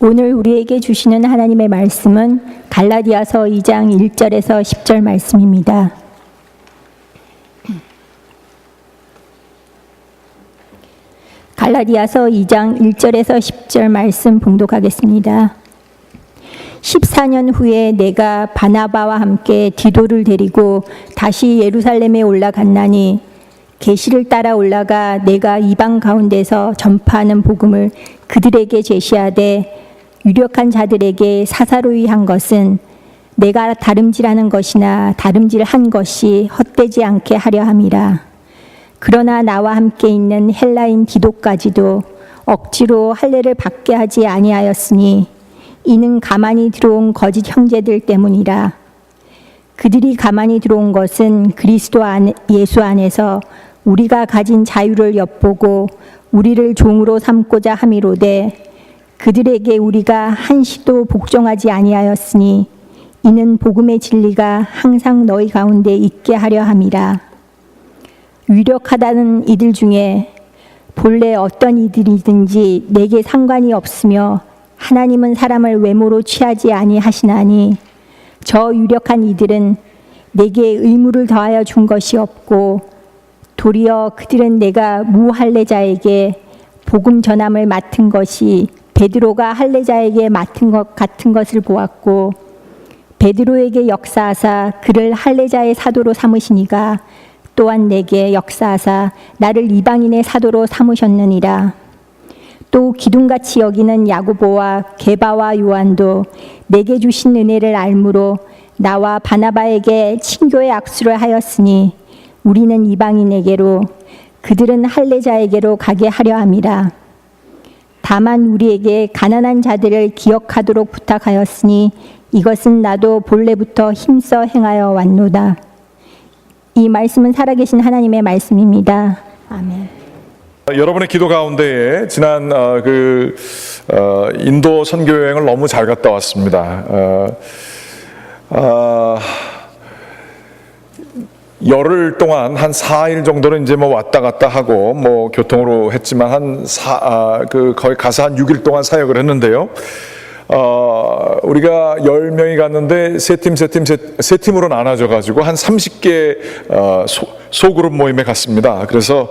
오늘 우리에게 주시는 하나님의 말씀은 갈라디아서 2장 1절에서 10절 말씀입니다. 갈라디아서 2장 1절에서 10절 말씀 봉독하겠습니다. 14년 후에 내가 바나바와 함께 디도를 데리고 다시 예루살렘에 올라갔나니 계시를 따라 올라가 내가 이방 가운데서 전파하는 복음을 그들에게 제시하되 유력한 자들에게 사사로이 한 것은 내가 다름질하는 것이나 다름질한 것이 헛되지 않게 하려 함이라. 그러나 나와 함께 있는 헬라인 디도까지도 억지로 할례를 받게 하지 아니하였으니 이는 가만히 들어온 거짓 형제들 때문이라. 그들이 가만히 들어온 것은 그리스도 예수 안에서 우리가 가진 자유를 엿보고 우리를 종으로 삼고자 함이로되 그들에게 우리가 한시도 복종하지 아니하였으니 이는 복음의 진리가 항상 너희 가운데 있게 하려 함이라. 유력하다는 이들 중에 본래 어떤 이들이든지 내게 상관이 없으며 하나님은 사람을 외모로 취하지 아니하시나니 저 유력한 이들은 내게 의무를 더하여 준 것이 없고 도리어 그들은 내가 무할례자에게 복음 전함을 맡은 것이 베드로가 할례자에게 맡은 것 같은 것을 보았고 베드로에게 역사하사 그를 할례자의 사도로 삼으시니가 또한 내게 역사하사 나를 이방인의 사도로 삼으셨느니라. 또 기둥같이 여기는 야고보와 게바와 요한도 내게 주신 은혜를 알므로 나와 바나바에게 친교의 악수를 하였으니 우리는 이방인에게로 그들은 할례자에게로 가게 하려 함이라. 다만 우리에게 가난한 자들을 기억하도록 부탁하였으니 이것은 나도 본래부터 힘써 행하여 왔노다. 이 말씀은 살아계신 하나님의 말씀입니다. 아멘. 여러분의 기도 가운데에 지난 인도 선교 여행을 너무 잘 갔다 왔습니다. 열흘 동안 한 4일 정도는 이제 뭐 왔다 갔다 하고 뭐 교통으로 했지만 거기 가서 한 6일 동안 사역을 했는데요. 우리가 10명이 갔는데 세 팀으로 나눠져 가지고 한 30개 소그룹 모임에 갔습니다. 그래서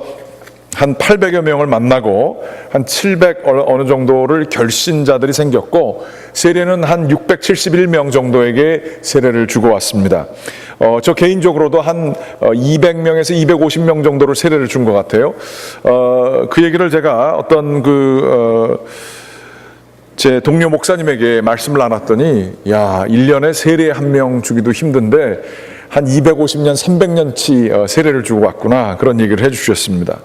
한 800여 명을 만나고 한 700 어느 정도를 결신자들이 생겼고 세례는 한 671명 정도에게 세례를 주고 왔습니다. 저 개인적으로도 한 200명에서 250명 정도를 세례를 준 것 같아요. 그 얘기를 제가 어떤 제 동료 목사님에게 말씀을 나눴더니 야, 1년에 세례 한 명 주기도 힘든데 한 250년, 300년치 세례를 주고 왔구나 그런 얘기를 해주셨습니다.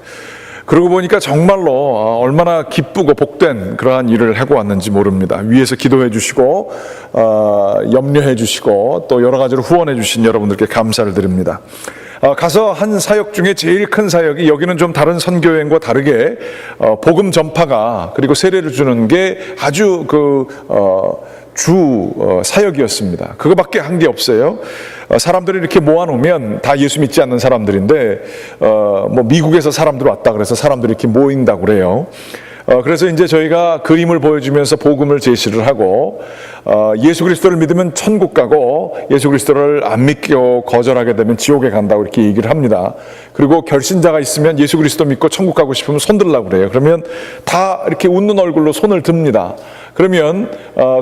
그러고 보니까 정말로 얼마나 기쁘고 복된 그러한 일을 하고 왔는지 모릅니다. 위에서 기도해 주시고 염려해 주시고 또 여러 가지로 후원해 주신 여러분들께 감사를 드립니다. 가서 한 사역 중에 제일 큰 사역이 여기는 좀 다른 선교여행과 다르게 복음 전파가 그리고 세례를 주는 게 아주 주 사역이었습니다. 그거밖에 한 게 없어요. 사람들이 이렇게 모아놓으면 다 예수 믿지 않는 사람들인데 뭐 미국에서 사람들 왔다 그래서 사람들이 이렇게 모인다고 그래요. 그래서 이제 저희가 그림을 보여주면서 복음을 제시를 하고 예수 그리스도를 믿으면 천국 가고 예수 그리스도를 안 믿고 거절하게 되면 지옥에 간다고 이렇게 얘기를 합니다. 그리고 결신자가 있으면 예수 그리스도 믿고 천국 가고 싶으면 손 들라고 그래요. 그러면 다 이렇게 웃는 얼굴로 손을 듭니다. 그러면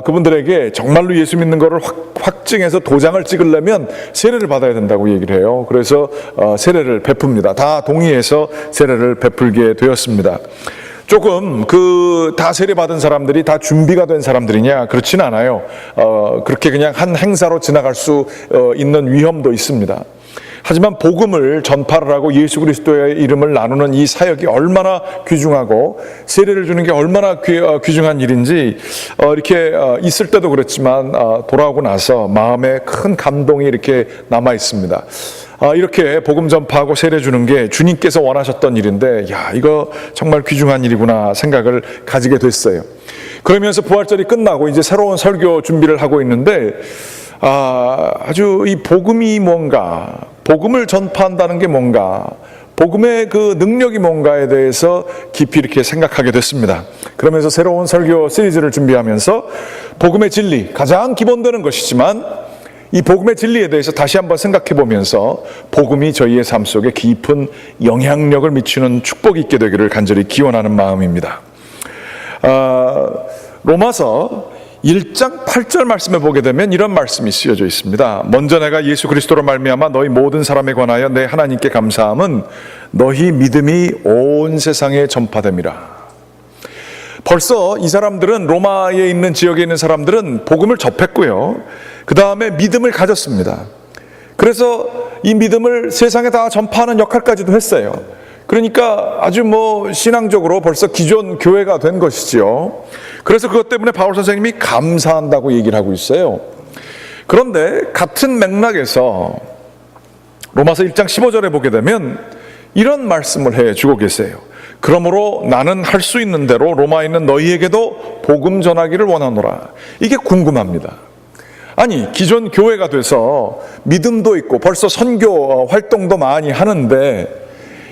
그분들에게 정말로 예수 믿는 거를 확증해서 도장을 찍으려면 세례를 받아야 된다고 얘기를 해요. 그래서 세례를 베풉니다. 다 동의해서 세례를 베풀게 되었습니다. 조금 다 세례 받은 사람들이 다 준비가 된 사람들이냐 그렇진 않아요. 그렇게 그냥 한 행사로 지나갈 수 있는 위험도 있습니다. 하지만 복음을 전파를 하고 예수 그리스도의 이름을 나누는 이 사역이 얼마나 귀중하고 세례를 주는 게 얼마나 귀중한 일인지 이렇게 있을 때도 그랬지만 돌아오고 나서 마음에 큰 감동이 이렇게 남아 있습니다. 이렇게 복음 전파하고 세례 주는 게 주님께서 원하셨던 일인데 야, 이거 정말 귀중한 일이구나 생각을 가지게 됐어요. 그러면서 부활절이 끝나고 이제 새로운 설교 준비를 하고 있는데 아주 이 복음이 뭔가, 복음을 전파한다는 게 뭔가, 복음의 그 능력이 뭔가에 대해서 깊이 이렇게 생각하게 됐습니다. 그러면서 새로운 설교 시리즈를 준비하면서 복음의 진리, 가장 기본되는 것이지만 이 복음의 진리에 대해서 다시 한번 생각해 보면서 복음이 저희의 삶 속에 깊은 영향력을 미치는 축복이 있게 되기를 간절히 기원하는 마음입니다. 로마서 1장 8절 말씀에 보게 되면 이런 말씀이 쓰여져 있습니다. 먼저 내가 예수 그리스도로 말미암아 너희 모든 사람에 관하여 내 하나님께 감사함은 너희 믿음이 온 세상에 전파됨이라. 벌써 이 사람들은, 로마에 있는 지역에 있는 사람들은 복음을 접했고요, 그 다음에 믿음을 가졌습니다. 그래서 이 믿음을 세상에 다 전파하는 역할까지도 했어요. 그러니까 아주 신앙적으로 벌써 기존 교회가 된 것이지요. 그래서 그것 때문에 바울 선생님이 감사한다고 얘기를 하고 있어요. 그런데 같은 맥락에서 로마서 1장 15절에 보게 되면 이런 말씀을 해주고 계세요. 그러므로 나는 할 수 있는 대로 로마에 있는 너희에게도 복음 전하기를 원하노라. 이게 궁금합니다. 아니, 기존 교회가 돼서 믿음도 있고 벌써 선교 활동도 많이 하는데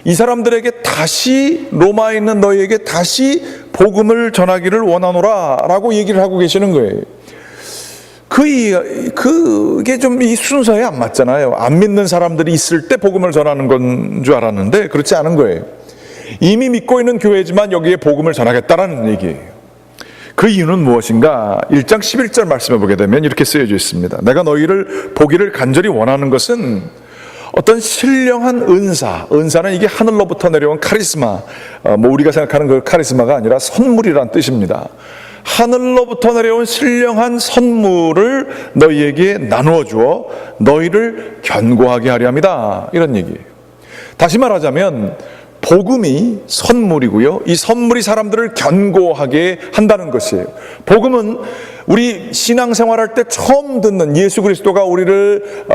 이 사람들에게 다시, 로마에 있는 너희에게 다시 복음을 전하기를 원하노라 라고 얘기를 하고 계시는 거예요. 그게 좀 이 순서에 안 맞잖아요. 안 믿는 사람들이 있을 때 복음을 전하는 건 줄 알았는데 그렇지 않은 거예요. 이미 믿고 있는 교회지만 여기에 복음을 전하겠다라는 얘기예요. 그 이유는 무엇인가? 1장 11절 말씀해 보게 되면 이렇게 쓰여져 있습니다. 내가 너희를 보기를 간절히 원하는 것은 어떤 신령한 은사는 이게 하늘로부터 내려온 카리스마, 우리가 생각하는 그 카리스마가 아니라 선물이란 뜻입니다. 하늘로부터 내려온 신령한 선물을 너희에게 나누어 주어 너희를 견고하게 하려 합니다. 이런 얘기예요. 다시 말하자면 복음이 선물이고요, 이 선물이 사람들을 견고하게 한다는 것이에요. 복음은 우리 신앙생활할 때 처음 듣는, 예수 그리스도가 우리를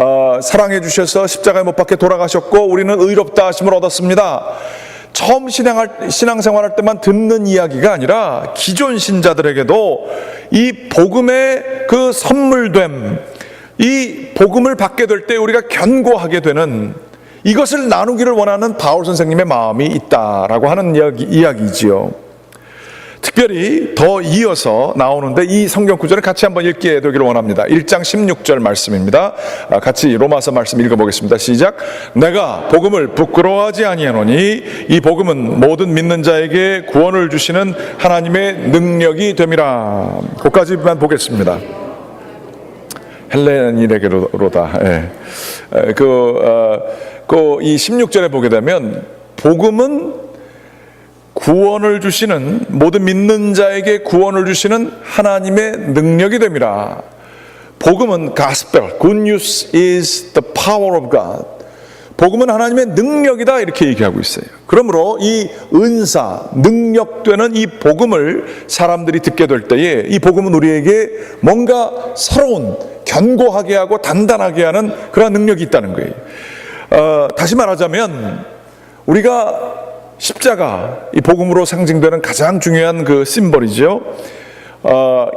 사랑해 주셔서 십자가에 못 박혀 돌아가셨고 우리는 의롭다 하심을 얻었습니다. 처음 신앙생활할 때만 듣는 이야기가 아니라 기존 신자들에게도 이 복음의 그 선물됨, 이 복음을 받게 될 때 우리가 견고하게 되는, 이것을 나누기를 원하는 바울 선생님의 마음이 있다라고 하는 이야기지요. 특별히 더 이어서 나오는데 이 성경 구절을 같이 한번 읽게 되기를 원합니다. 1장 16절 말씀입니다. 같이 로마서 말씀 읽어보겠습니다. 시작. 내가 복음을 부끄러워하지 아니하노니 이 복음은 모든 믿는 자에게 구원을 주시는 하나님의 능력이 됨이라. 거기까지만 보겠습니다. 헬레인에게로다. 이 16절에 보게 되면 복음은 구원을 주시는, 모든 믿는 자에게 구원을 주시는 하나님의 능력이 됨이라. 복음은 gospel, good news is the power of God. 복음은 하나님의 능력이다, 이렇게 얘기하고 있어요. 그러므로 이 은사, 능력되는 이 복음을 사람들이 듣게 될 때에 이 복음은 우리에게 뭔가 새로운, 견고하게 하고 단단하게 하는 그런 능력이 있다는 거예요. 다시 말하자면 우리가 십자가, 이 복음으로 상징되는 가장 중요한 그 심벌이죠.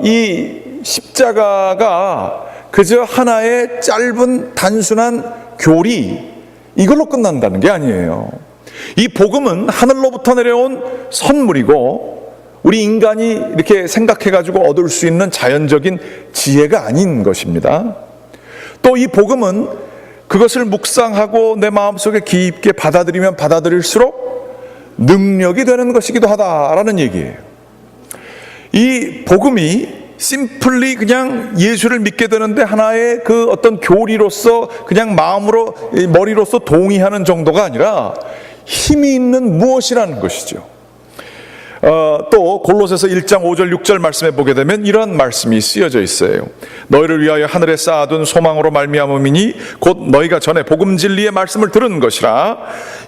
이 십자가가 그저 하나의 짧은 단순한 교리, 이걸로 끝난다는 게 아니에요. 이 복음은 하늘로부터 내려온 선물이고 우리 인간이 이렇게 생각해가지고 얻을 수 있는 자연적인 지혜가 아닌 것입니다. 또 이 복음은 그것을 묵상하고 내 마음속에 깊게 받아들이면 받아들일수록 능력이 되는 것이기도 하다라는 얘기예요. 이 복음이 심플리 그냥 예수를 믿게 되는데 하나의 그 어떤 교리로서 그냥 마음으로, 머리로서 동의하는 정도가 아니라 힘이 있는 무엇이라는 것이죠. 또 골로새서 1장 5절 6절 말씀에 보게 되면 이런 말씀이 쓰여져 있어요. 너희를 위하여 하늘에 쌓아둔 소망으로 말미암음이니 곧 너희가 전에 복음 진리의 말씀을 들은 것이라.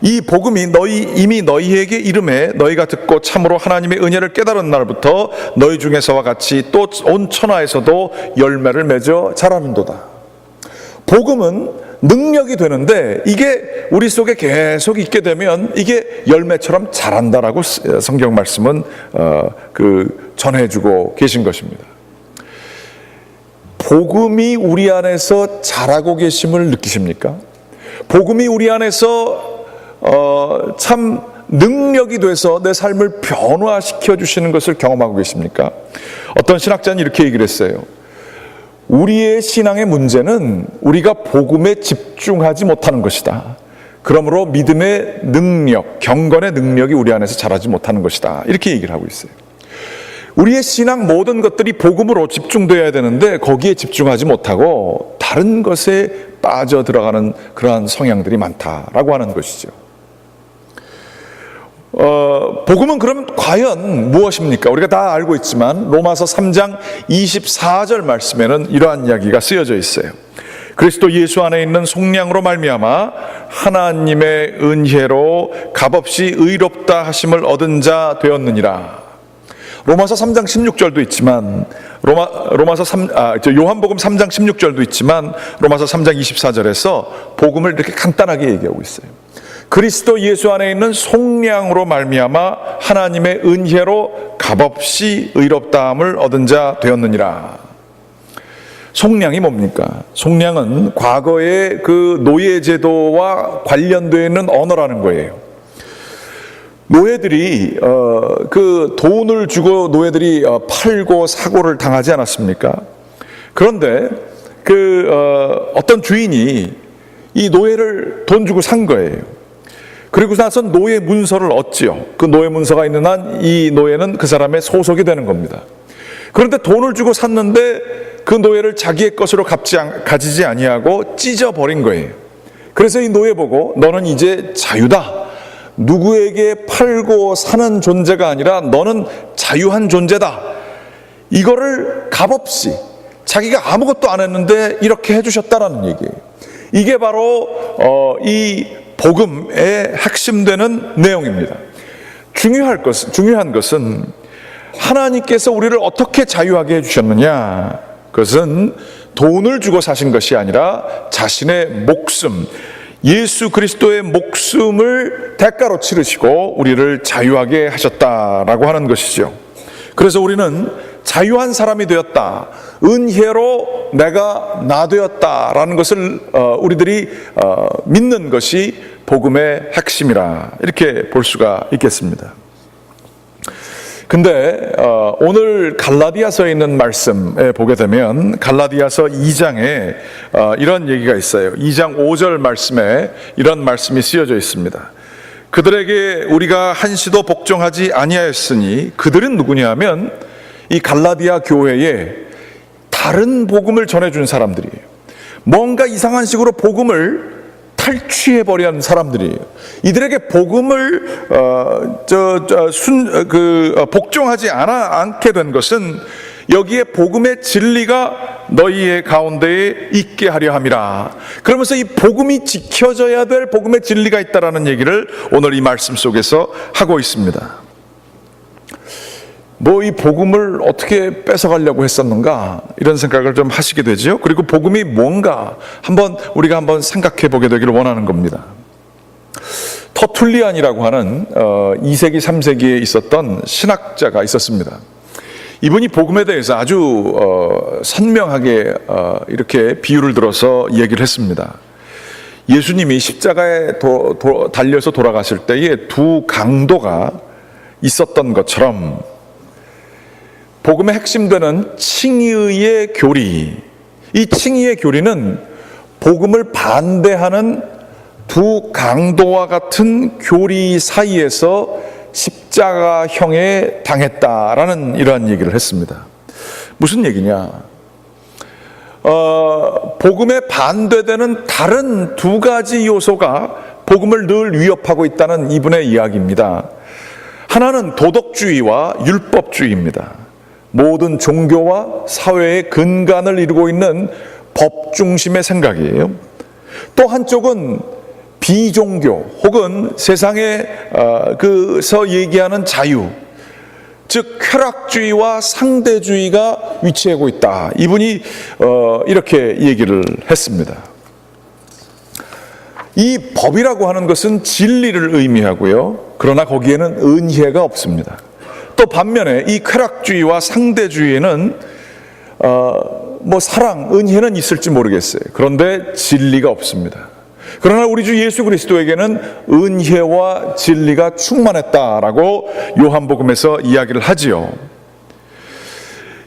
이 복음이 이미 너희에게 이름에 너희가 듣고 참으로 하나님의 은혜를 깨달은 날부터 너희 중에서와 같이 또 온 천하에서도 열매를 맺어 자라는도다. 복음은 능력이 되는데 이게 우리 속에 계속 있게 되면 이게 열매처럼 자란다라고 성경 말씀은 전해주고 계신 것입니다. 복음이 우리 안에서 자라고 계심을 느끼십니까? 복음이 우리 안에서 참 능력이 돼서 내 삶을 변화시켜 주시는 것을 경험하고 계십니까? 어떤 신학자는 이렇게 얘기를 했어요. 우리의 신앙의 문제는 우리가 복음에 집중하지 못하는 것이다. 그러므로 믿음의 능력, 경건의 능력이 우리 안에서 자라지 못하는 것이다. 이렇게 얘기를 하고 있어요. 우리의 신앙 모든 것들이 복음으로 집중되어야 되는데 거기에 집중하지 못하고 다른 것에 빠져 들어가는 그러한 성향들이 많다라고 하는 것이죠. 복음은 그럼 과연 무엇입니까? 우리가 다 알고 있지만 로마서 3장 24절 말씀에는 이러한 이야기가 쓰여져 있어요. 그리스도 예수 안에 있는 속량으로 말미암아 하나님의 은혜로 값없이 의롭다 하심을 얻은 자 되었느니라. 로마서 3장 16절도 있지만 요한복음 3장 16절도 있지만 로마서 3장 24절에서 복음을 이렇게 간단하게 얘기하고 있어요. 그리스도 예수 안에 있는 속량으로 말미암아 하나님의 은혜로 값없이 의롭다함을 얻은 자 되었느니라. 속량이 뭡니까? 속량은 과거의 그 노예제도와 관련되어 있는 언어라는 거예요. 노예들이 그 돈을 주고 노예들이 팔고 사고를 당하지 않았습니까? 그런데 어떤 주인이 이 노예를 돈 주고 산 거예요. 그리고 나서 노예 문서를 얻지요. 그 노예 문서가 있는 한 이 노예는 그 사람의 소속이 되는 겁니다. 그런데 돈을 주고 샀는데 그 노예를 자기의 것으로 가지지 아니하고 찢어버린 거예요. 그래서 이 노예 보고 너는 이제 자유다. 누구에게 팔고 사는 존재가 아니라 너는 자유한 존재다. 이거를 값없이 자기가 아무것도 안 했는데 이렇게 해주셨다라는 얘기예요. 이게 바로 이 복음의 핵심되는 내용입니다. 중요한 것은 하나님께서 우리를 어떻게 자유하게 해주셨느냐. 그것은 돈을 주고 사신 것이 아니라 자신의 목숨, 예수 그리스도의 목숨을 대가로 치르시고 우리를 자유하게 하셨다라고 하는 것이죠. 그래서 우리는 자유한 사람이 되었다. 은혜로 내가 나 되었다라는 것을 우리들이 믿는 것이 복음의 핵심이라 이렇게 볼 수가 있겠습니다. 근데 오늘 갈라디아서에 있는 말씀에 보게 되면 갈라디아서 2장에 이런 얘기가 있어요. 2장 5절 말씀에 이런 말씀이 쓰여져 있습니다. 그들에게 우리가 한시도 복종하지 아니하였으니 그들은 누구냐 하면 이 갈라디아 교회에 다른 복음을 전해준 사람들이에요. 뭔가 이상한 식으로 복음을 탈취해버린 사람들이에요. 이들에게 복음을 복종하지 않게 된 것은 여기에 복음의 진리가 너희의 가운데에 있게 하려 함이라. 그러면서 이 복음이 지켜져야 될 복음의 진리가 있다라는 얘기를 오늘 이 말씀 속에서 하고 있습니다. 이 복음을 어떻게 뺏어가려고 했었는가 이런 생각을 좀 하시게 되죠. 그리고 복음이 뭔가 우리가 한번 생각해 보게 되기를 원하는 겁니다. 터툴리안이라고 하는 2세기 3세기에 있었던 신학자가 있었습니다. 이분이 복음에 대해서 아주 선명하게 이렇게 비유를 들어서 얘기를 했습니다. 예수님이 십자가에 달려서 돌아가실 때에 두 강도가 있었던 것처럼 복음의 핵심되는 칭의의 교리, 이 칭의의 교리는 복음을 반대하는 두 강도와 같은 교리 사이에서 십자가형에 당했다라는 이러한 얘기를 했습니다. 무슨 얘기냐? 복음에 반대되는 다른 두 가지 요소가 복음을 늘 위협하고 있다는 이분의 이야기입니다. 하나는 도덕주의와 율법주의입니다. 모든 종교와 사회의 근간을 이루고 있는 법 중심의 생각이에요. 또 한쪽은 비종교 혹은 세상에서 얘기하는 자유, 즉 쾌락주의와 상대주의가 위치하고 있다. 이분이 이렇게 얘기를 했습니다. 이 법이라고 하는 것은 진리를 의미하고요. 그러나 거기에는 은혜가 없습니다. 또 반면에 이 쾌락주의와 상대주의에는 사랑, 은혜는 있을지 모르겠어요. 그런데 진리가 없습니다. 그러나 우리 주 예수 그리스도에게는 은혜와 진리가 충만했다라고 요한복음에서 이야기를 하지요.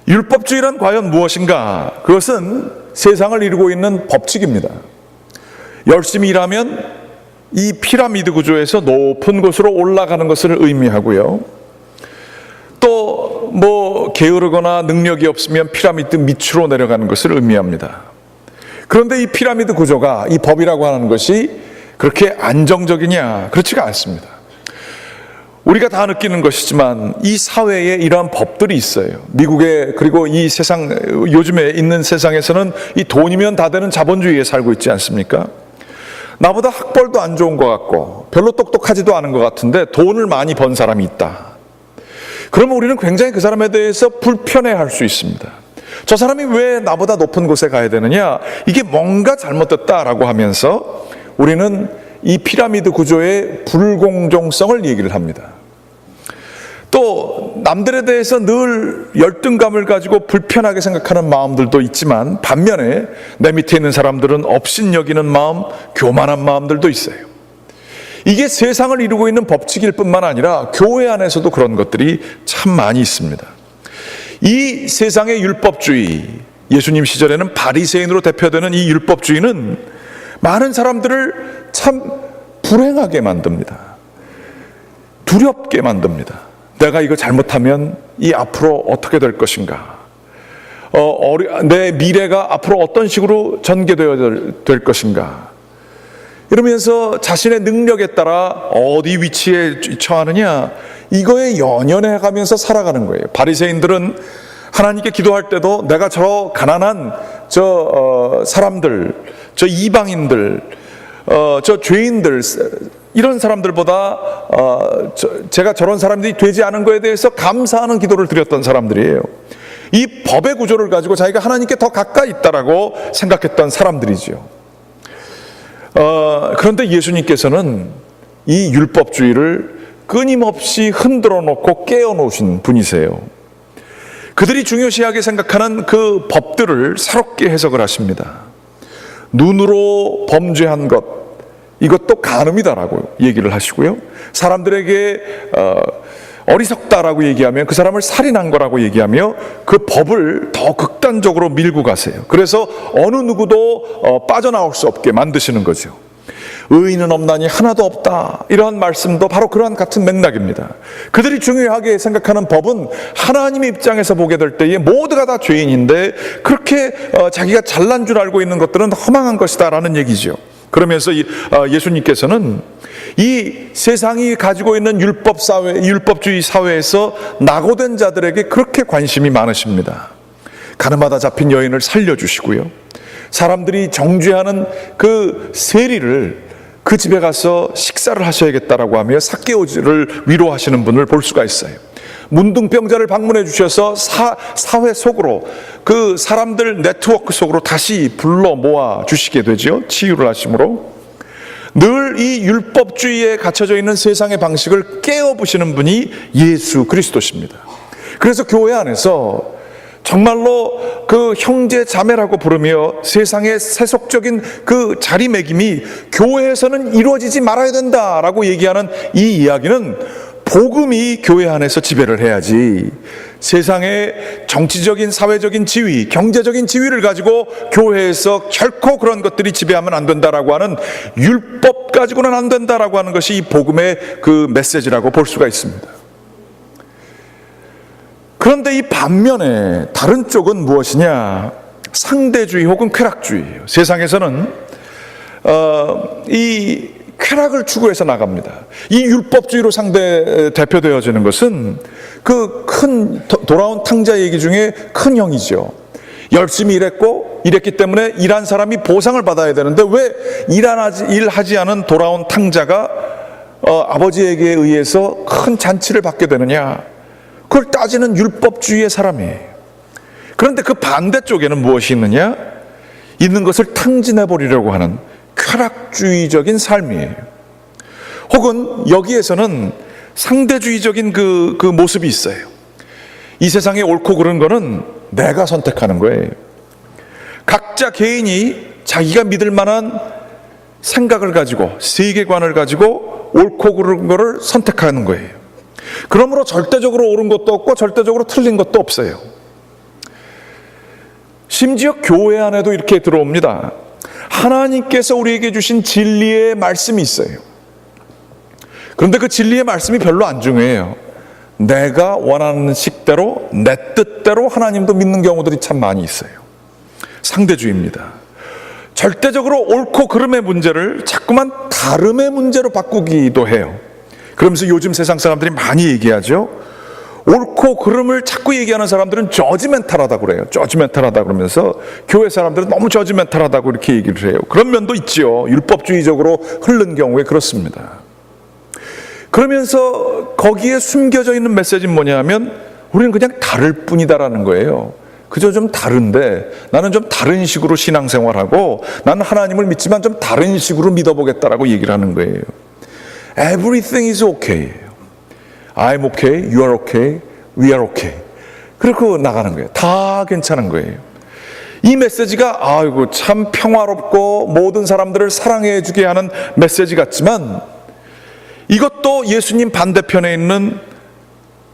율법주의란 과연 무엇인가? 그것은 세상을 이루고 있는 법칙입니다. 열심히 일하면 이 피라미드 구조에서 높은 곳으로 올라가는 것을 의미하고요. 또 게으르거나 능력이 없으면 피라미드 밑으로 내려가는 것을 의미합니다. 그런데 이 피라미드 구조가, 이 법이라고 하는 것이 그렇게 안정적이냐? 그렇지가 않습니다. 우리가 다 느끼는 것이지만 이 사회에 이러한 법들이 있어요. 미국에, 그리고 이 세상, 요즘에 있는 세상에서는 이 돈이면 다 되는 자본주의에 살고 있지 않습니까? 나보다 학벌도 안 좋은 것 같고 별로 똑똑하지도 않은 것 같은데 돈을 많이 번 사람이 있다. 그러면 우리는 굉장히 그 사람에 대해서 불편해할 수 있습니다. 저 사람이 왜 나보다 높은 곳에 가야 되느냐? 이게 뭔가 잘못됐다라고 하면서 우리는 이 피라미드 구조의 불공정성을 얘기를 합니다. 또 남들에 대해서 늘 열등감을 가지고 불편하게 생각하는 마음들도 있지만, 반면에 내 밑에 있는 사람들은 업신여기는 마음, 교만한 마음들도 있어요. 이게 세상을 이루고 있는 법칙일 뿐만 아니라 교회 안에서도 그런 것들이 참 많이 있습니다. 이 세상의 율법주의, 예수님 시절에는 바리새인으로 대표되는 이 율법주의는 많은 사람들을 참 불행하게 만듭니다. 두렵게 만듭니다. 내가 이거 잘못하면 이 앞으로 어떻게 될 것인가? 내 미래가 앞으로 어떤 식으로 전개되어야 될 것인가? 이러면서 자신의 능력에 따라 어디 위치에 처하느냐, 이거에 연연해 가면서 살아가는 거예요. 바리새인들은 하나님께 기도할 때도 내가 저 가난한 사람들, 저 이방인들, 저 죄인들, 이런 사람들보다 제가 저런 사람들이 되지 않은 거에 대해서 감사하는 기도를 드렸던 사람들이에요. 이 법의 구조를 가지고 자기가 하나님께 더 가까이 있다라고 생각했던 사람들이죠. 그런데 예수님께서는 이 율법주의를 끊임없이 흔들어 놓고 깨어 놓으신 분이세요. 그들이 중요시하게 생각하는 그 법들을 새롭게 해석을 하십니다. 눈으로 범죄한 것, 이것도 간음이다라고 얘기를 하시고요. 사람들에게 어리석다라고 얘기하면 그 사람을 살인한 거라고 얘기하며 그 법을 더 극단적으로 밀고 가세요. 그래서 어느 누구도 빠져나올 수 없게 만드시는 거죠. 의인은 없나니 하나도 없다, 이러한 말씀도 바로 그러한 같은 맥락입니다. 그들이 중요하게 생각하는 법은 하나님의 입장에서 보게 될 때에 모두가 다 죄인인데 그렇게 자기가 잘난 줄 알고 있는 것들은 허망한 것이다 라는 얘기죠. 그러면서 예수님께서는 이 세상이 가지고 있는 율법주의 사회에서 낙오된 자들에게 그렇게 관심이 많으십니다. 가늠하다 잡힌 여인을 살려주시고요, 사람들이 정죄하는 그 세리를 그 집에 가서 식사를 하셔야겠다라고 하며 삭개오를 위로하시는 분을 볼 수가 있어요. 문둥병자를 방문해 주셔서 사회 속으로, 그 사람들 네트워크 속으로 다시 불러 모아 주시게 되죠. 치유를 하심으로. 늘 이 율법주의에 갇혀져 있는 세상의 방식을 깨어부시는 분이 예수 그리스도십니다. 그래서 교회 안에서 정말로 그 형제 자매라고 부르며 세상의 세속적인 그 자리매김이 교회에서는 이루어지지 말아야 된다라고 얘기하는 이 이야기는 복음이 교회 안에서 지배를 해야지, 세상의 정치적인, 사회적인 지위, 경제적인 지위를 가지고 교회에서 결코 그런 것들이 지배하면 안 된다라고 하는, 율법 가지고는 안 된다라고 하는 것이 이 복음의 그 메시지라고 볼 수가 있습니다. 그런데 이 반면에 다른 쪽은 무엇이냐? 상대주의 혹은 쾌락주의예요. 세상에서는 이 쾌락을 추구해서 나갑니다. 이 율법주의로 대표되어지는 것은 그 큰 돌아온 탕자 얘기 중에 큰 형이죠. 열심히 일했기 때문에 일한 사람이 보상을 받아야 되는데 왜 일하지 않은 돌아온 탕자가 아버지에게 의해서 큰 잔치를 받게 되느냐? 그걸 따지는 율법주의의 사람이에요. 그런데 그 반대쪽에는 무엇이 있느냐? 있는 것을 탕진해버리려고 하는 쾌락주의적인 삶이에요. 혹은 여기에서는 상대주의적인 그 모습이 있어요. 이 세상에 옳고 그른 거는 내가 선택하는 거예요. 각자 개인이 자기가 믿을 만한 생각을 가지고 세계관을 가지고 옳고 그른 거를 선택하는 거예요. 그러므로 절대적으로 옳은 것도 없고 절대적으로 틀린 것도 없어요. 심지어 교회 안에도 이렇게 들어옵니다. 하나님께서 우리에게 주신 진리의 말씀이 있어요. 그런데 그 진리의 말씀이 별로 안 중요해요. 내가 원하는 식대로 내 뜻대로 하나님도 믿는 경우들이 참 많이 있어요. 상대주의입니다. 절대적으로 옳고 그름의 문제를 자꾸만 다름의 문제로 바꾸기도 해요. 그러면서 요즘 세상 사람들이 많이 얘기하죠. 옳고 그름을 자꾸 얘기하는 사람들은 저지멘탈하다고 그래요. 저지멘탈하다 그러면서 교회 사람들은 너무 저지멘탈하다고 이렇게 얘기를 해요. 그런 면도 있죠. 율법주의적으로 흐른 경우에 그렇습니다. 그러면서 거기에 숨겨져 있는 메시지는 뭐냐면 우리는 그냥 다를 뿐이다라는 거예요. 그저 좀 다른데 나는 좀 다른 식으로 신앙생활하고 나는 하나님을 믿지만 좀 다른 식으로 믿어보겠다라고 얘기를 하는 거예요. Everything is okay. I'm okay, you are okay, we are okay. 그렇게 나가는 거예요. 다 괜찮은 거예요. 이 메시지가 아이고 참 평화롭고 모든 사람들을 사랑해 주게 하는 메시지 같지만 이것도 예수님 반대편에 있는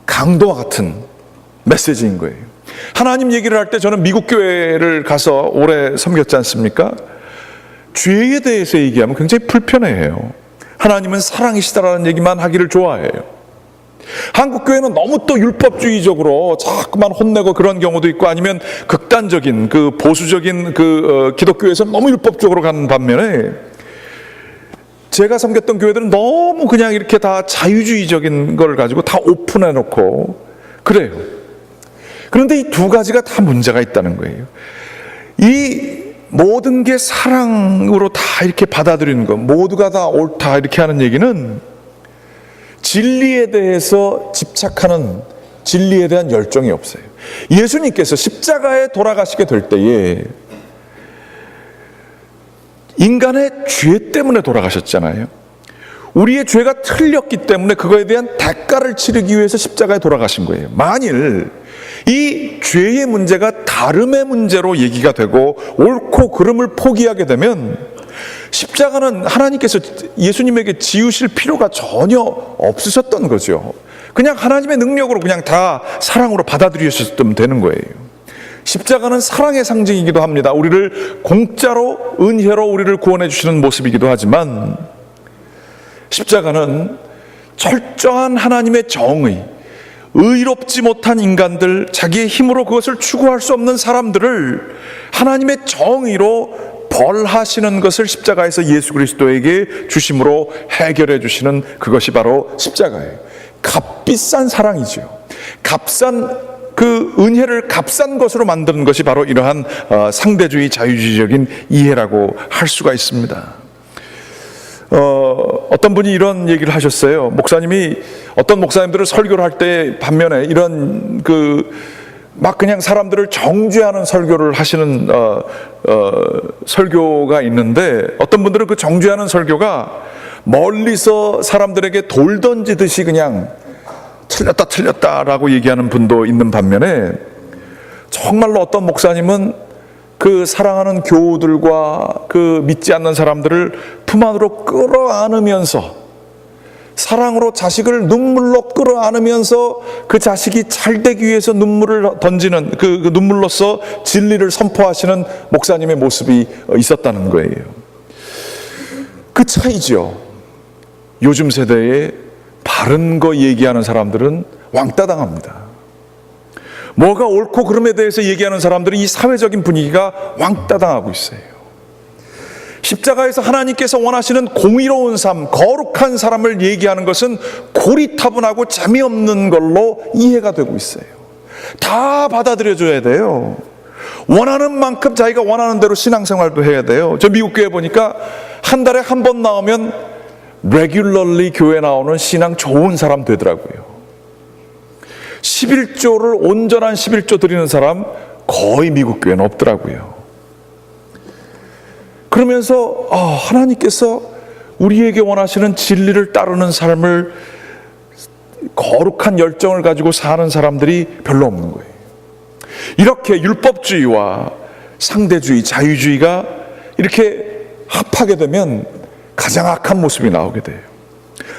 강도와 같은 메시지인 거예요. 하나님 얘기를 할 때 저는 미국 교회를 가서 오래 섬겼지 않습니까? 죄에 대해서 얘기하면 굉장히 불편해해요. 하나님은 사랑이시다라는 얘기만 하기를 좋아해요. 한국 교회는 너무 또 율법주의적으로 자꾸만 혼내고 그런 경우도 있고 아니면 극단적인 그 보수적인 기독교에서 너무 율법적으로 가는 반면에 제가 섬겼던 교회들은 너무 그냥 이렇게 다 자유주의적인 걸 가지고 다 오픈해 놓고 그래요. 그런데 이 두 가지가 다 문제가 있다는 거예요. 이 모든 게 사랑으로 다 이렇게 받아들이는 것, 모두가 다 옳다 이렇게 하는 얘기는 진리에 대해서 집착하는 진리에 대한 열정이 없어요. 예수님께서 십자가에 돌아가시게 될 때에 인간의 죄 때문에 돌아가셨잖아요. 우리의 죄가 틀렸기 때문에 그거에 대한 대가를 치르기 위해서 십자가에 돌아가신 거예요. 만일 이 죄의 문제가 다름의 문제로 얘기가 되고 옳고 그름을 포기하게 되면 십자가는 하나님께서 예수님에게 지우실 필요가 전혀 없으셨던 거죠. 그냥 하나님의 능력으로 그냥 다 사랑으로 받아들이셨으면 되는 거예요. 십자가는 사랑의 상징이기도 합니다. 우리를 공짜로 은혜로 우리를 구원해 주시는 모습이기도 하지만 십자가는 철저한 하나님의 정의, 의롭지 못한 인간들, 자기의 힘으로 그것을 추구할 수 없는 사람들을 하나님의 정의로 벌하시는 것을 십자가에서 예수 그리스도에게 주심으로 해결해 주시는 그것이 바로 십자가예요. 값비싼 사랑이죠. 값싼 그 은혜를 값싼 것으로 만드는 것이 바로 이러한 상대주의 자유주의적인 이해라고 할 수가 있습니다. 어떤 분이 이런 얘기를 하셨어요. 목사님이 어떤 목사님들을 설교를 할 때 반면에 이런 막 그냥 사람들을 정죄하는 설교를 하시는 설교가 있는데 어떤 분들은 그 정죄하는 설교가 멀리서 사람들에게 돌 던지듯이 그냥 틀렸다라고 얘기하는 분도 있는 반면에 정말로 어떤 목사님은 그 사랑하는 교우들과 그 믿지 않는 사람들을 품 안으로 끌어안으면서 사랑으로 자식을 눈물로 끌어안으면서 그 자식이 잘 되기 위해서 눈물을 던지는 그 눈물로써 진리를 선포하시는 목사님의 모습이 있었다는 거예요. 그 차이죠. 요즘 세대에 바른 거 얘기하는 사람들은 왕따 당합니다. 뭐가 옳고 그름에 대해서 얘기하는 사람들은 이 사회적인 분위기가 왕따 당하고 있어요. 십자가에서 하나님께서 원하시는 공의로운 삶, 거룩한 사람을 얘기하는 것은 고리타분하고 재미없는 걸로 이해가 되고 있어요. 다 받아들여줘야 돼요. 원하는 만큼 자기가 원하는 대로 신앙생활도 해야 돼요. 저 미국 교회 보니까 한 달에 한 번 나오면 레귤러리 교회 나오는 신앙 좋은 사람 되더라고요. 11조를 온전한 11조 드리는 사람 거의 미국 교회는 없더라고요. 그러면서 하나님께서 우리에게 원하시는 진리를 따르는 삶을 거룩한 열정을 가지고 사는 사람들이 별로 없는 거예요. 이렇게 율법주의와 상대주의, 자유주의가 이렇게 합하게 되면 가장 악한 모습이 나오게 돼요.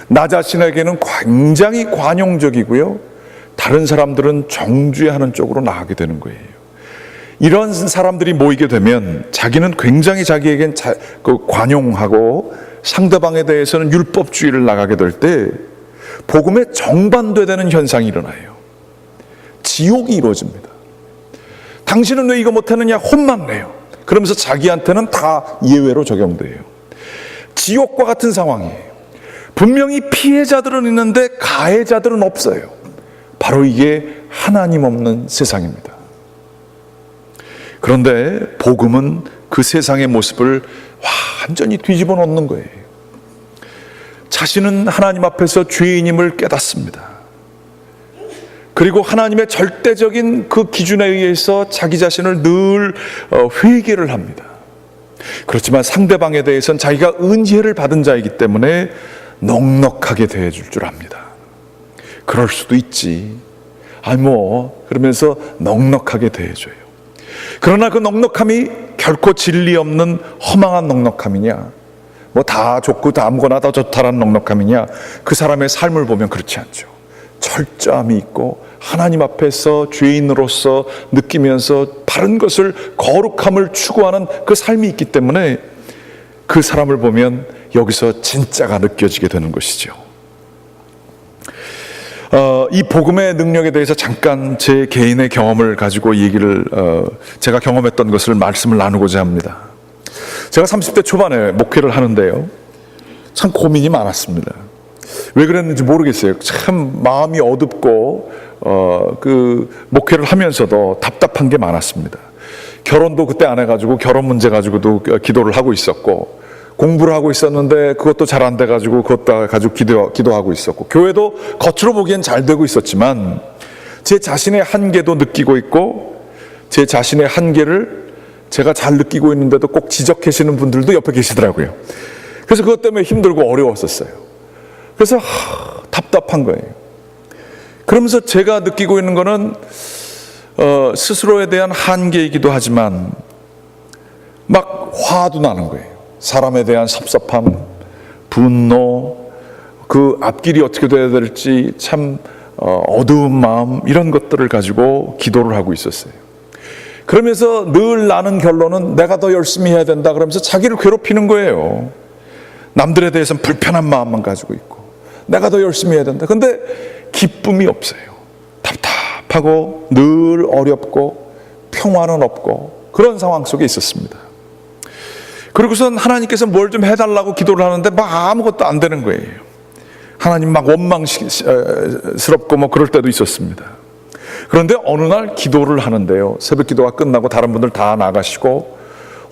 나 자신에게는 굉장히 관용적이고요, 다른 사람들은 정죄하는 쪽으로 나가게 되는 거예요. 이런 사람들이 모이게 되면 자기는 굉장히 자기에겐 관용하고 상대방에 대해서는 율법주의를 나가게 될 때 복음에 정반대되는 현상이 일어나요. 지옥이 이루어집니다. 당신은 왜 이거 못하느냐 혼만 내요. 그러면서 자기한테는 다 예외로 적용돼요. 지옥과 같은 상황이에요. 분명히 피해자들은 있는데 가해자들은 없어요. 바로 이게 하나님 없는 세상입니다. 그런데 복음은 그 세상의 모습을 완전히 뒤집어 놓는 거예요. 자신은 하나님 앞에서 죄인임을 깨닫습니다. 그리고 하나님의 절대적인 그 기준에 의해서 자기 자신을 늘 회개를 합니다. 그렇지만 상대방에 대해서는 자기가 은혜를 받은 자이기 때문에 넉넉하게 대해줄 줄 압니다. 그럴 수도 있지. 그러면서 넉넉하게 대해줘요. 그러나 그 넉넉함이 결코 진리 없는 허망한 넉넉함이냐, 다 좋고 다 아무거나 다 좋다라는 넉넉함이냐, 그 사람의 삶을 보면 그렇지 않죠. 철저함이 있고 하나님 앞에서 죄인으로서 느끼면서 바른 것을, 거룩함을 추구하는 그 삶이 있기 때문에 그 사람을 보면 여기서 진짜가 느껴지게 되는 것이죠. 이 복음의 능력에 대해서 잠깐 제 개인의 경험을 가지고 제가 경험했던 것을 말씀을 나누고자 합니다. 제가 30대 초반에 목회를 하는데요, 참 고민이 많았습니다. 왜 그랬는지 모르겠어요. 참 마음이 어둡고 그 목회를 하면서도 답답한 게 많았습니다. 결혼도 그때 안 해가지고 결혼 문제 가지고도 기도를 하고 있었고, 공부를 하고 있었는데 그것도 잘 안 돼가지고 그것도 가지고 기도하고 있었고, 교회도 겉으로 보기엔 잘 되고 있었지만 제 자신의 한계도 느끼고 있고, 제 자신의 한계를 제가 잘 느끼고 있는데도 꼭 지적하시는 분들도 옆에 계시더라고요. 그래서 그것 때문에 힘들고 어려웠었어요. 그래서 답답한 거예요. 그러면서 제가 느끼고 있는 거는 스스로에 대한 한계이기도 하지만 막 화도 나는 거예요. 사람에 대한 섭섭함, 분노, 그 앞길이 어떻게 돼야 될지 참 어두운 마음, 이런 것들을 가지고 기도를 하고 있었어요. 그러면서 늘 나는 결론은 내가 더 열심히 해야 된다 그러면서 자기를 괴롭히는 거예요. 남들에 대해서는 불편한 마음만 가지고 있고 내가 더 열심히 해야 된다. 근데 기쁨이 없어요. 답답하고 늘 어렵고 평화는 없고 그런 상황 속에 있었습니다. 그리고선 하나님께서 뭘 좀 해달라고 기도를 하는데 아무것도 안 되는 거예요. 하나님 원망스럽고 그럴 때도 있었습니다. 그런데 어느 날 기도를 하는데요, 새벽 기도가 끝나고 다른 분들 다 나가시고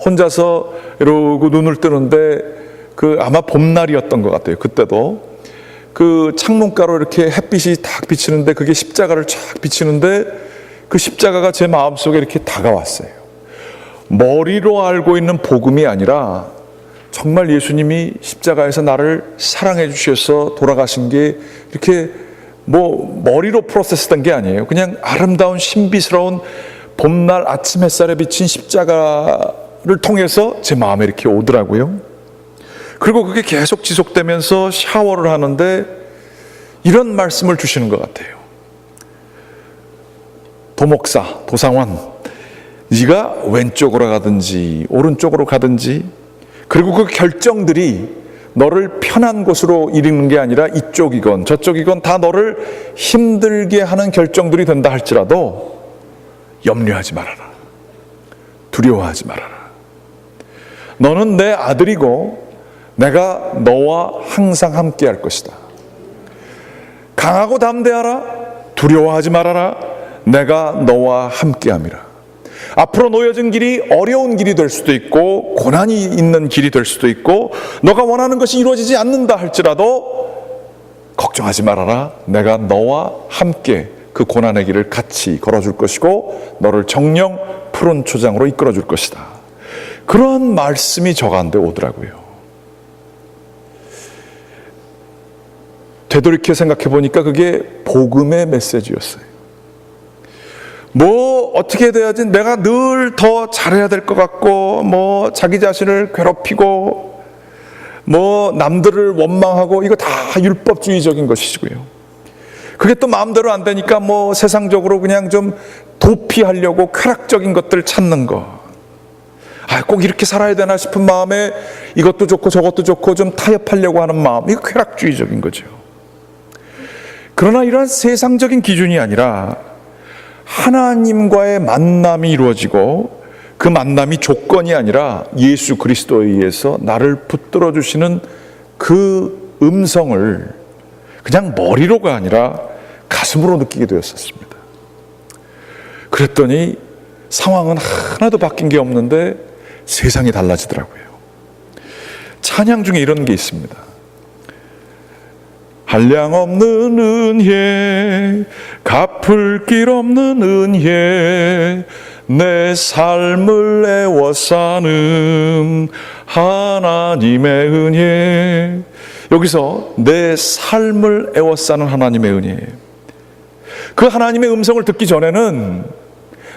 혼자서 이러고 눈을 뜨는데 아마 봄날이었던 것 같아요. 그때도 그 창문가로 이렇게 햇빛이 딱 비치는데 그게 십자가를 쫙 비치는데 그 십자가가 제 마음속에 이렇게 다가왔어요. 머리로 알고 있는 복음이 아니라 정말 예수님이 십자가에서 나를 사랑해 주셔서 돌아가신 게 이렇게 머리로 프로세스된 게 아니에요. 그냥 아름다운 신비스러운 봄날 아침 햇살에 비친 십자가를 통해서 제 마음에 이렇게 오더라고요. 그리고 그게 계속 지속되면서 샤워를 하는데 이런 말씀을 주시는 것 같아요. 도목사, 도상원, 네가 왼쪽으로 가든지 오른쪽으로 가든지, 그리고 그 결정들이 너를 편한 곳으로 이르는 게 아니라 이쪽이건 저쪽이건 다 너를 힘들게 하는 결정들이 된다 할지라도 염려하지 말아라. 두려워하지 말아라. 너는 내 아들이고 내가 너와 항상 함께 할 것이다. 강하고 담대하라. 두려워하지 말아라. 내가 너와 함께 함이라. 앞으로 놓여진 길이 어려운 길이 될 수도 있고 고난이 있는 길이 될 수도 있고 너가 원하는 것이 이루어지지 않는다 할지라도 걱정하지 말아라. 내가 너와 함께 그 고난의 길을 같이 걸어줄 것이고 너를 정령 푸른 초장으로 이끌어줄 것이다. 그런 말씀이 저 가운데 오더라고요. 되돌이켜 생각해 보니까 그게 복음의 메시지였어요. 어떻게 돼야지, 내가 늘 더 잘해야 될 것 같고 자기 자신을 괴롭히고 뭐 남들을 원망하고 이거 다 율법주의적인 것이고요. 그게 또 마음대로 안 되니까 뭐 세상적으로 그냥 좀 도피하려고 쾌락적인 것들 찾는 거. 꼭 이렇게 살아야 되나 싶은 마음에 이것도 좋고 저것도 좋고 좀 타협하려고 하는 마음, 이거 쾌락주의적인 거죠. 그러나 이러한 세상적인 기준이 아니라 하나님과의 만남이 이루어지고 그 만남이 조건이 아니라 예수 그리스도에 의해서 나를 붙들어 주시는 그 음성을 그냥 머리로가 아니라 가슴으로 느끼게 되었었습니다. 그랬더니 상황은 하나도 바뀐 게 없는데 세상이 달라지더라고요. 찬양 중에 이런 게 있습니다. 한량없는 은혜, 갚을 길 없는 은혜, 내 삶을 애워싸는 하나님의 은혜. 여기서 내 삶을 애워싸는 하나님의 은혜. 그 하나님의 음성을 듣기 전에는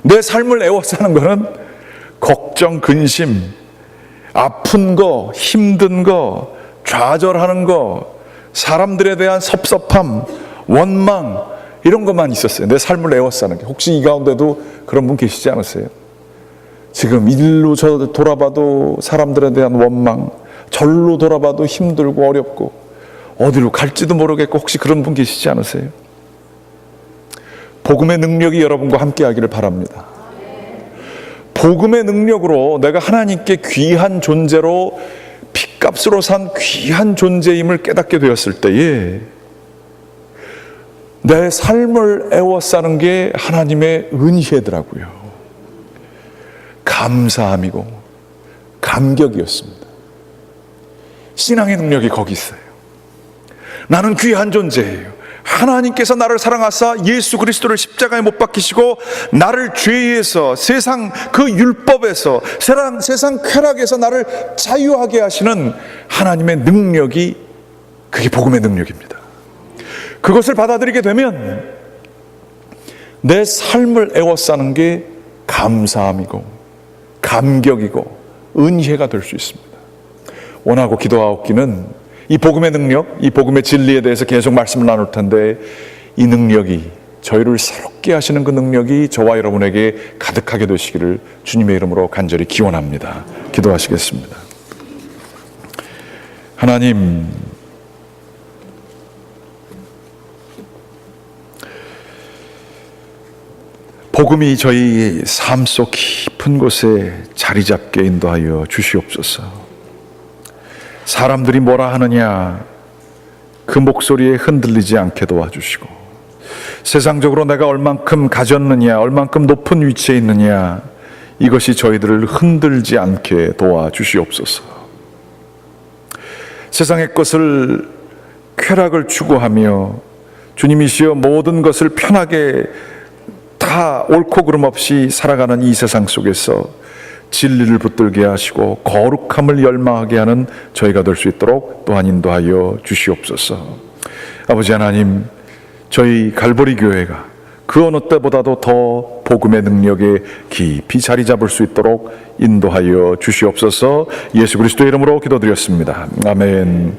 내 삶을 애워싸는 거는 걱정, 근심, 아픈 거, 힘든 거, 좌절하는 거, 사람들에 대한 섭섭함, 원망, 이런 것만 있었어요. 내 삶을 애워싸는 게. 혹시 이 가운데도 그런 분 계시지 않으세요? 지금 일로 저 돌아봐도 사람들에 대한 원망, 절로 돌아봐도 힘들고 어렵고 어디로 갈지도 모르겠고, 혹시 그런 분 계시지 않으세요? 복음의 능력이 여러분과 함께 하기를 바랍니다. 복음의 능력으로 내가 하나님께 귀한 존재로, 핏값으로 산 귀한 존재임을 깨닫게 되었을 때에 내 삶을 애워싸는 게 하나님의 은혜더라고요. 감사함이고 감격이었습니다. 신앙의 능력이 거기 있어요. 나는 귀한 존재예요. 하나님께서 나를 사랑하사 예수 그리스도를 십자가에 못 박히시고 나를 죄에서, 세상 그 율법에서, 세상 쾌락에서 나를 자유하게 하시는 하나님의 능력이, 그게 복음의 능력입니다. 그것을 받아들이게 되면 내 삶을 애워싸는 게 감사함이고 감격이고 은혜가 될 수 있습니다. 원하고 기도하옵기는 이 복음의 능력, 이 복음의 진리에 대해서 계속 말씀을 나눌 텐데, 이 능력이, 저희를 새롭게 하시는 그 능력이 저와 여러분에게 가득하게 되시기를 주님의 이름으로 간절히 기원합니다. 기도하시겠습니다. 하나님, 복음이 저희 삶 속 깊은 곳에 자리 잡게 인도하여 주시옵소서. 사람들이 뭐라 하느냐, 그 목소리에 흔들리지 않게 도와주시고, 세상적으로 내가 얼만큼 가졌느냐, 얼만큼 높은 위치에 있느냐, 이것이 저희들을 흔들지 않게 도와주시옵소서. 세상의 것을, 쾌락을 추구하며 주님이시여 모든 것을 편하게 다 옳고 그름 없이 살아가는 이 세상 속에서 진리를 붙들게 하시고 거룩함을 열망하게 하는 저희가 될 수 있도록 또한 인도하여 주시옵소서. 아버지 하나님, 저희 갈보리 교회가 그 어느 때보다도 더 복음의 능력에 깊이 자리 잡을 수 있도록 인도하여 주시옵소서. 예수 그리스도의 이름으로 기도드렸습니다. 아멘.